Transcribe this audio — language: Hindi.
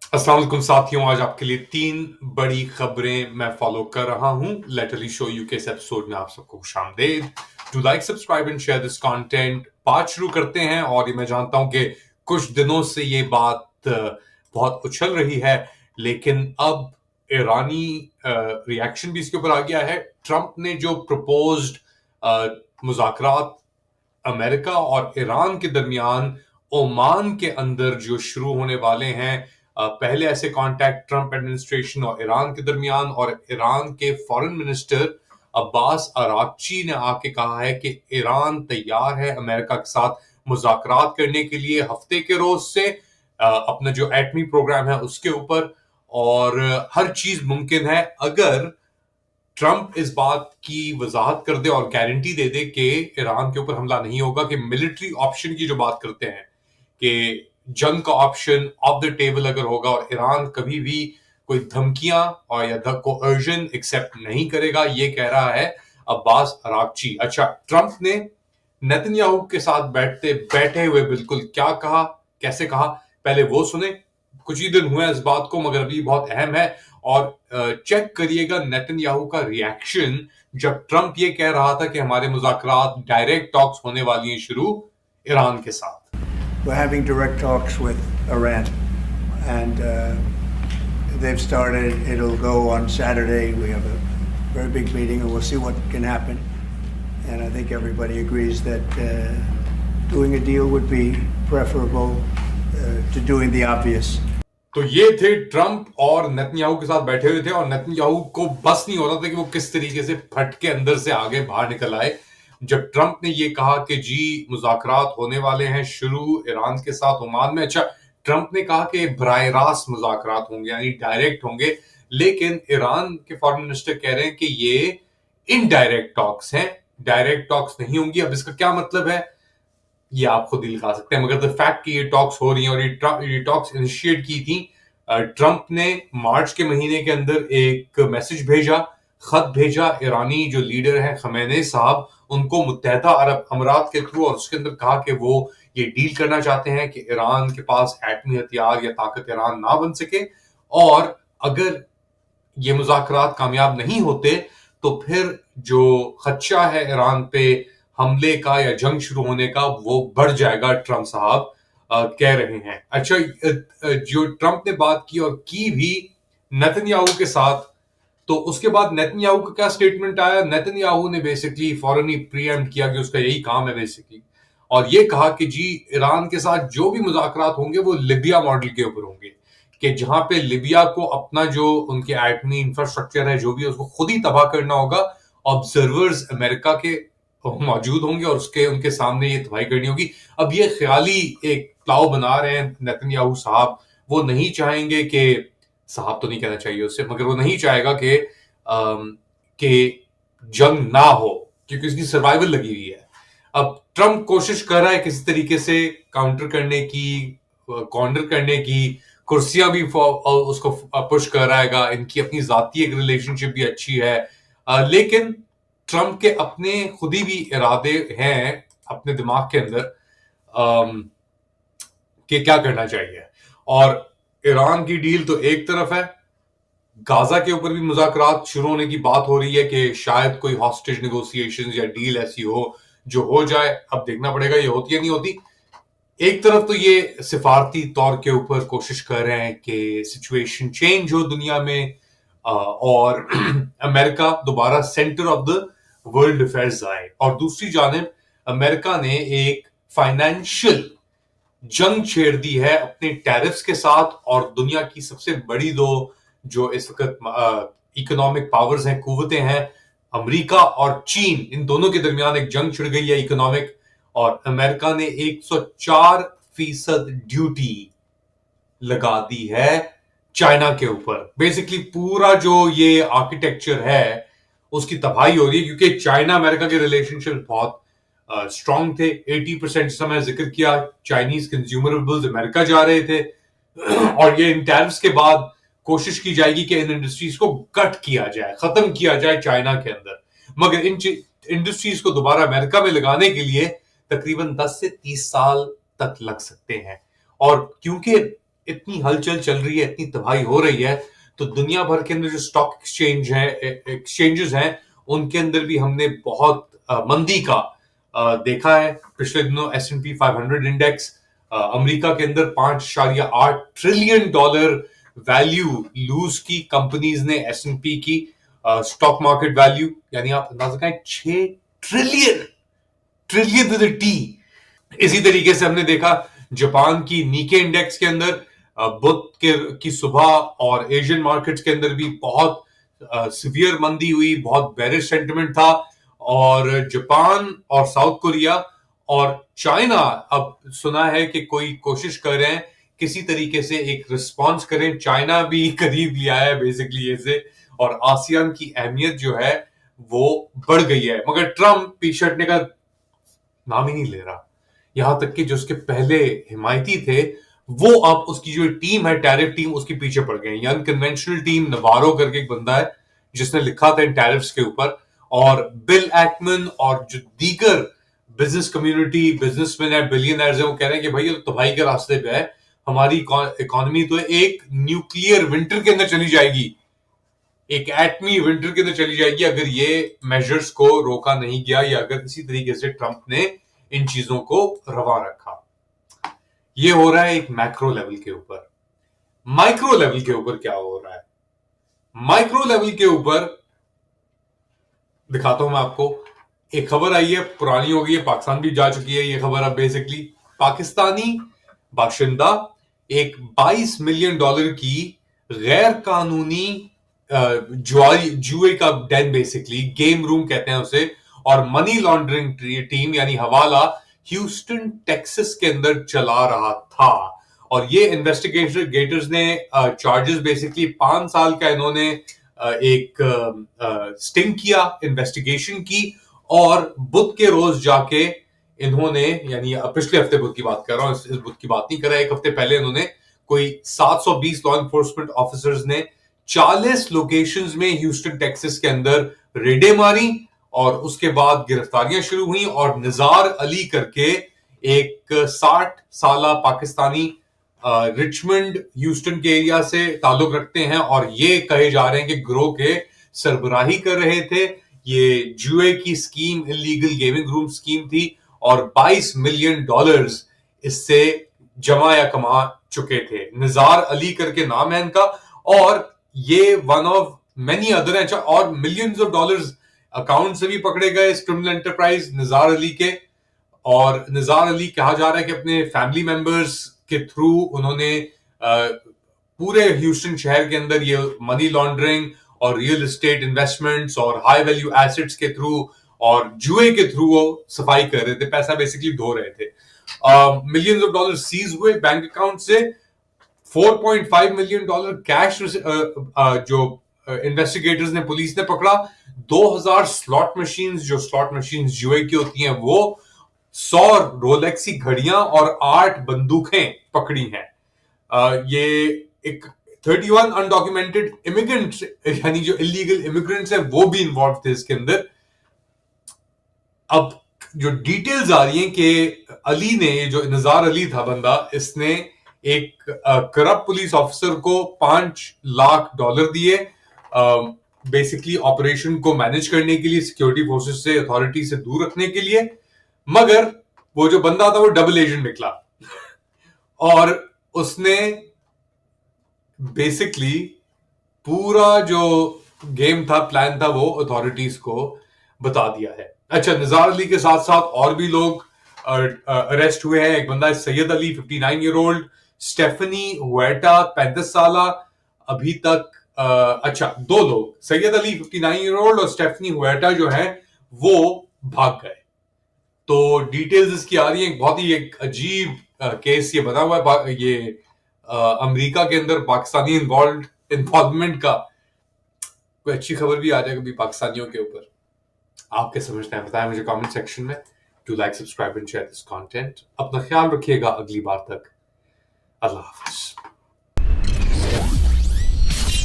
अस्सलाम वालेकुम साथियों, आज आपके लिए 3 बड़ी खबरें मैं फॉलो कर रहा हूं। लेटरली शो यू के इस एपिसोड में आप सबको खुशामदीद। To like, subscribe and share this content. बात शुरू करते हैं, और ये मैं जानता हूं कि कुछ दिनों से ये बात बहुत उछल रही है, लेकिन अब ईरानी रिएक्शन भी इसके ऊपर आ गया है। ट्रंप ने जो प्रपोज्ड मुज़ाकरात अमेरिका और ईरान के दरमियान ओमान के अंदर जो शुरू होने वाले हैं, पहले ऐसे कांटेक्ट ट्रंप एडमिनिस्ट्रेशन और ईरान के दरमियान, और ईरान के फॉरेन मिनिस्टर अब्बास अराक्ची ने आके कहा है कि ईरान तैयार है अमेरिका के साथ मुज़ाकरात करने के लिए हफ्ते के रोज से, अपना जो एटमी प्रोग्राम है उसके ऊपर। और हर चीज मुमकिन है अगर ट्रंप इस बात की वजाहत कर दे और गारंटी दे दे कि ईरान के ऊपर हमला नहीं होगा, कि मिलिट्री ऑप्शन की जो बात करते हैं कि जंग का ऑप्शन ऑफ द टेबल अगर होगा और ईरान कभी भी कोई धमकियां और या कोअर्जन एक्सेप्ट नहीं करेगा, ये कह रहा है अब्बास अराक्ची। अच्छा, ट्रंप ने नेतन्याहू के साथ बैठे हुए बिल्कुल क्या कहा, कैसे कहा, पहले वो सुने। कुछ ही दिन हुए हैं इस बात को, मगर अभी बहुत अहम है। और चेक करिएगा नेतन्याहू का रिएक्शन जब ट्रंप ये कह रहा था कि हमारे मुज़ाकरात डायरेक्ट टॉक्स होने वाली हैं शुरू ईरान के साथ। We're having direct talks with Iran, and they've started. It'll go on Saturday. We have a very big meeting, and we'll see what can happen. And I think everybody agrees that doing a deal would be preferable to doing the obvious. तो ये थे ट्रंप और नेतन्याहू के साथ बैठे हुए थे, और नेतन्याहू को बस नहीं हो रहा था कि वो किस तरीके से फट के अंदर से आगे बाहर निकल आए जब ट्रंप ने ये कहा कि जी मुज़ाकरात होने वाले हैं शुरू ईरान के साथ ओमान में। अच्छा, ट्रंप ने कहा कि बराह रास्त मुज़ाकरात होंगे, यानी डायरेक्ट होंगे, लेकिन ईरान के फॉरेन मिनिस्टर कह रहे हैं कि ये इनडायरेक्ट टॉक्स हैं, डायरेक्ट टॉक्स नहीं होंगी। अब इसका क्या मतलब है ये आप खुद ही लगा सकते हैं, मगर द फैक्ट कि ये टॉक्स हो रही हैं, और ये टॉक्स इनिशिएट की थी ट्रंप ने मार्च के महीने के अंदर एक मैसेज भेजा, खत भेजा ईरानी जो लीडर हैं खमेनी साहब उनको मुत्तहदा अरब अमीरात के थ्रू, और उसके अंदर कहा कि वो ये डील करना चाहते हैं कि ईरान के पास एटमी हथियार या ताकत ईरान ना बन सके, और अगर ये मुज़ाकरात कामयाब नहीं होते तो फिर जो खदशा है ईरान पे हमले का या जंग शुरू होने का वो बढ़ जाएगा, ट्रंप साहब कह रहे हैं। अच्छा, जो ट्रंप ने बात की और की भी नेतन्याहू के साथ, तो उसके बाद नेतन्याहू का क्या स्टेटमेंट आया। नेतन्याहू ने बेसिकली फौरन प्रीएम्प्ट किया कि उसका यही काम है बेसिकली, और ये कहा कि जी ईरान के साथ जो भी मुज़ाकरात होंगे वो लिबिया मॉडल के ऊपर होंगे, कि जहां पे लिबिया को अपना जो उनके एटमी इंफ्रास्ट्रक्चर है जो भी है उसको खुद ही तबाह करना होगा। ऑब्जर्वर्स अमेरिका के मौजूद होंगे और उसके उनके सामने ये तबाही करनी होगी। अब ये ख्याली एक प्लाव बना रहे हैं नेतन्याहू साहब। वो नहीं चाहेंगे कि, साहब तो नहीं कहना चाहिए उससे, मगर वो नहीं चाहेगा कि जंग ना हो, क्योंकि उसकी सर्वाइवल लगी हुई है। अब ट्रंप कोशिश कर रहा है किसी तरीके से काउंटर करने की, कॉर्नर करने की, कुर्सियां भी उसको पुश कर रहा है। इनकी अपनी जाती एक रिलेशनशिप भी अच्छी है, लेकिन ट्रंप के अपने खुद ही भी इरादे हैं अपने दिमाग के अंदर कि क्या करना चाहिए। और ईरान की डील तो एक तरफ है, गाजा के ऊपर भी मुज़ाकरात शुरू होने की बात हो रही है कि शायद कोई हॉस्टेज नेगोशिएशंस या डील ऐसी हो जो हो जाए। अब देखना पड़ेगा ये होती या नहीं होती। एक तरफ तो ये सिफारती तौर के ऊपर कोशिश कर रहे हैं कि सिचुएशन चेंज हो दुनिया में, और अमेरिका दोबारा centre of the world affairs आए, और दूसरी जानिब अमेरिका ने एक फाइनेंशियल जंग छेड़ दी है अपने टैरिफ्स के साथ, और दुनिया की सबसे बड़ी दो जो इस वक्त इकोनॉमिक पावर्स हैं, कुव्वतें हैं, अमेरिका और चीन, इन दोनों के दरमियान एक जंग छिड़ गई है इकोनॉमिक। और अमेरिका ने 104% ड्यूटी लगा दी है चाइना के ऊपर। बेसिकली पूरा जो ये आर्किटेक्चर है उसकी तबाही हो रही है, क्योंकि चाइना अमेरिका के रिलेशनशिप बहुत स्ट्रांग थे। 80% समय जिक्र किया चाइनीज कंज्यूमरेबल्स अमेरिका जा रहे थे, और ये इन टैरिफ्स के बाद कोशिश की जाएगी कि इन इंडस्ट्रीज को कट किया जाए, खत्म किया जाए चाइना के अंदर। मगर इन इंडस्ट्रीज को दोबारा अमेरिका में लगाने के लिए तकरीबन 10 से 30 साल तक लग सकते हैं। और क्योंकि इतनी हलचल चल रही है, इतनी तबाही हो रही है, तो दुनिया भर के अंदर जो स्टॉक एक्सचेंजेस हैं, उनके अंदर भी हमने बहुत मंदी का देखा है। पिछले दिनों S&P 500 इंडेक्स अमेरिका के अंदर $5.8 ट्रिलियन वैल्यू लूज की कंपनीज ने S&P की स्टॉक मार्केट वैल्यू, यानी आप अंदाजा करें 6 ट्रिलियन, ट्रिलियन विद टी। इसी तरीके से हमने देखा जापान की नीके इंडेक्स के अंदर बुध की सुबह और एशियन मार्केट्स के अंदर भी बहुत सिवियर मंदी हुई, बहुत बेरिश सेंटिमेंट था। और जापान और साउथ कोरिया और चाइना अब सुना है कि कोई कोशिश कर रहे हैं किसी तरीके से एक रिस्पांस करें। चाइना भी करीब लिया है बेसिकली ये से, और आसियान की अहमियत जो है वो बढ़ गई है। मगर ट्रम्प पीछे हटने का नाम ही नहीं ले रहा। यहां तक कि जो उसके पहले हिमायती थे वो अब उसकी जो टीम है, टैरिफ टीम, उसके पीछे पड़ गए। यंग कन्वेंशनल टीम, नवारो करके एक बंदा है जिसने लिखा था इन टैरिफ्स के ऊपर, और बिल एक्मन और जो दीगर बिजनेस कम्युनिटी, बिजनेसमैन है, बिलियनर्स है, वो कह रहे हैं कि भाई ये तो तबाही के रास्ते पे है। हमारी इकोनॉमी तो एक न्यूक्लियर विंटर के अंदर चली जाएगी, एक एटमी विंटर के अंदर चली जाएगी अगर ये मेजर्स को रोका नहीं गया, या अगर इसी तरीके से ट्रंप ने इन चीजों को रवा रखा। ये हो रहा है एक मैक्रो लेवल के ऊपर। माइक्रो लेवल के ऊपर क्या हो रहा है? माइक्रो लेवल के ऊपर दिखाता हूं मैं आपको। एक खबर आई है, पुरानी हो गई है, पाकिस्तान भी जा चुकी है ये खबर। अब बेसिकली पाकिस्तानी बाशिंदा एक $22 मिलियन की गैर कानूनी जुए का डेन, बेसिकली गेम रूम कहते हैं उसे, और मनी लॉन्ड्रिंग टीम यानी हवाला ह्यूस्टन टेक्सास के अंदर चला रहा था। और ये इन्वेस्टिगेटर्स ने चार्जेस बेसिकली 5 साल का इन्होंने एक स्टिंग किया, इन्वेस्टिगेशन की, और बुध के रोज जाके इन्होंने, यानी पिछले हफ्ते बुध की बात कर रहा हूं, इस बुध की बात नहीं कर रहा, एक हफ्ते पहले इन्होंने कोई 720 लॉ एनफोर्समेंट ऑफिसर्स ने 40 लोकेशंस में ह्यूस्टन टेक्सास के अंदर रेडे मारी, और उसके बाद गिरफ्तारियां शुरू हुई। और निजार अली करके एक 60 साल पाकिस्तानी रिचमंड ह्यूस्टन के एरिया से ताल्लुक रखते हैं, और ये कहे जा रहे हैं कि ग्रोह के सरबराही कर रहे थे। ये जुए की scheme, illegal gaming room scheme थी, और $22 मिलियन इससे जमा या कमा चुके थे। निजार अली करके नाम है इनका, और ये वन ऑफ मेनी अदर हैं, और मिलियंस ऑफ डॉलर्स अकाउंट से भी पकड़े गए इस क्रिमिनल एंटरप्राइज निजार अली के। और निजार अली कहा जा रहा है कि अपने फैमिली मेंबर्स के थ्रू उन्होंने पूरे ह्यूस्टन शहर के अंदर ये मनी लॉन्ड्रिंग और रियल एस्टेट इन्वेस्टमेंट्स और हाई वैल्यू एसेट्स के थ्रू और जुए के थ्रू वो सफाई कर रहे थे, पैसा बेसिकली धो रहे थे। मिलियंस ऑफ डॉलर सीज हुए बैंक अकाउंट से, $4.5 मिलियन कैश जो इन्वेस्टिगेटर्स ने, पुलिस ने पकड़ा। 2000 स्लॉट मशीन्स, जो स्लॉट मशीन्स जुए की होती हैं वो, 100 रोलेक्सी घड़ियां और 8 बंदूकें पकड़ी हैं। ये एक 31 अनडॉक्यूमेंटेड इमिग्रेंट्स, यानी जो इलीगल इमिग्रेंट्स हैं, वो भी इन्वॉल्व थे इसके अंदर। अब जो डिटेल्स आ रही हैं कि अली ने, जो निजार अली था बंदा, इसने एक करप्ट पुलिस ऑफिसर को $5 लाख दिए बेसिकली ऑपरेशन को मैनेज करने के लिए, सिक्योरिटी फोर्सेस से, अथॉरिटी से दूर रखने के लिए। मगर वो जो बंदा था वो डबल एजेंट निकला, और उसने बेसिकली पूरा जो गेम था, प्लान था, वो अथॉरिटीज को बता दिया है। अच्छा, निजार अली के साथ साथ और भी लोग अरेस्ट हुए हैं। एक बंदा है Syed Ali, 59 year old, Stephanie Huerta 35 साल अभी तक। अच्छा, 2 लोग, सैयद अली 59 ईयर ओल्ड और स्टेफनी हुएटा जो है वो भाग गए। तो डिटेल्स इसकी आ रही है। बहुत ही एक अजीब केस ये बना हुआ है, ये अमेरिका के अंदर पाकिस्तानी इन्वॉल्वमेंट का। कोई अच्छी खबर भी आ जाए कभी पाकिस्तानियों के ऊपर। आप क्या समझते हैं, बताएं मुझे कमेंट सेक्शन में। Do like, subscribe and share this content. अपना ख्याल रखिएगा, अगली बार तक अल्लाह हाफिज।